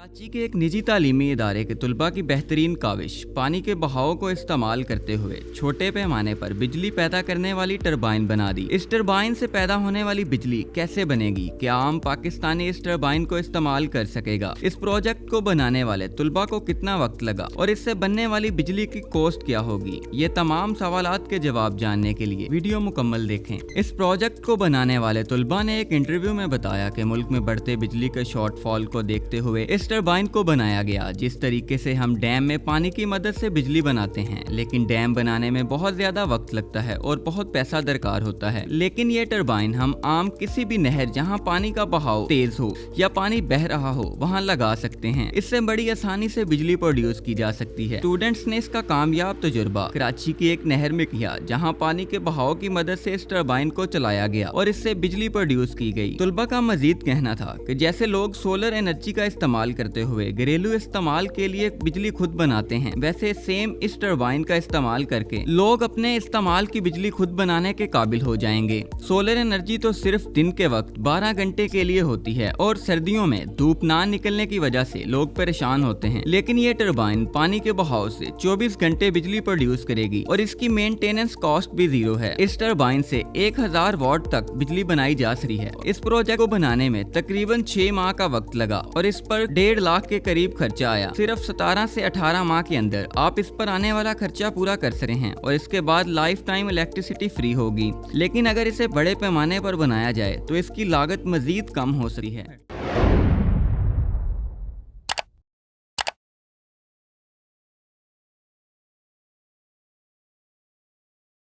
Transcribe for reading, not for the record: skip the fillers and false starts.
कराची के एक निजी तालीमी इदारे के तुलबा की बेहतरीन काविश पानी के बहाव को इस्तेमाल करते हुए छोटे पैमाने पर बिजली पैदा करने वाली टरबाइन बना दी। इस टरबाइन से पैदा होने वाली बिजली कैसे बनेगी? क्या आम पाकिस्तानी इस टरबाइन को इस्तेमाल कर सकेगा? इस प्रोजेक्ट को बनाने वाले तुलबा को कितना वक्त लगा और इससे बनने वाली बिजली की कॉस्ट क्या होगी? ये तमाम सवालात के जवाब जानने के लिए वीडियो मुकम्मल देखें। इस प्रोजेक्ट को बनाने वाले तुलबा ने एक इंटरव्यू में बताया कि मुल्क में बढ़ते बिजली के शॉर्टफॉल को देखते हुए इस टरबाइन को बनाया गया। जिस तरीके से हम डैम में पानी की मदद से बिजली बनाते हैं, लेकिन डैम बनाने में बहुत ज्यादा वक्त लगता है और बहुत पैसा दरकार होता है। लेकिन ये टरबाइन हम आम किसी भी नहर जहां पानी का बहाव तेज हो या पानी बह रहा हो वहां लगा सकते हैं। इससे बड़ी आसानी से बिजली प्रोड्यूस की जा सकती है। स्टूडेंट्स ने इसका कामयाब तजुर्बा कराची की एक नहर में किया, जहाँ पानी के बहाव की मदद से इस टरबाइन को चलाया गया और इससे बिजली प्रोड्यूस की गई। तुलबा का मजीद कहना था कि जैसे लोग सोलर एनर्जी का इस्तेमाल करते हुए घरेलू इस्तेमाल के लिए बिजली खुद बनाते हैं, वैसे सेम इस टरबाइन का इस्तेमाल करके लोग अपने इस्तेमाल की बिजली खुद बनाने के काबिल हो जाएंगे। सोलर एनर्जी तो सिर्फ दिन के वक्त 12 घंटे के लिए होती है और सर्दियों में धूप ना निकलने की वजह से लोग परेशान होते हैं। लेकिन ये टरबाइन पानी के बहाव से 24 घंटे बिजली प्रोड्यूस करेगी और इसकी मेंटेनेंस कॉस्ट भी जीरो है। इस टरबाइन से 1000 वॉट तक बिजली बनाई जा सकती है। इस प्रोजेक्ट को बनाने में तकरीबन 6 माह का वक्त लगा और इस पर 1.5 लाख के करीब खर्चा आया। सिर्फ 17 से 18 माह के अंदर आप इस पर आने वाला खर्चा पूरा कर सकते हैं और इसके बाद लाइफ टाइम इलेक्ट्रिसिटी फ्री होगी। लेकिन अगर इसे बड़े पैमाने पर बनाया जाए तो इसकी लागत मजीद कम हो सकती है।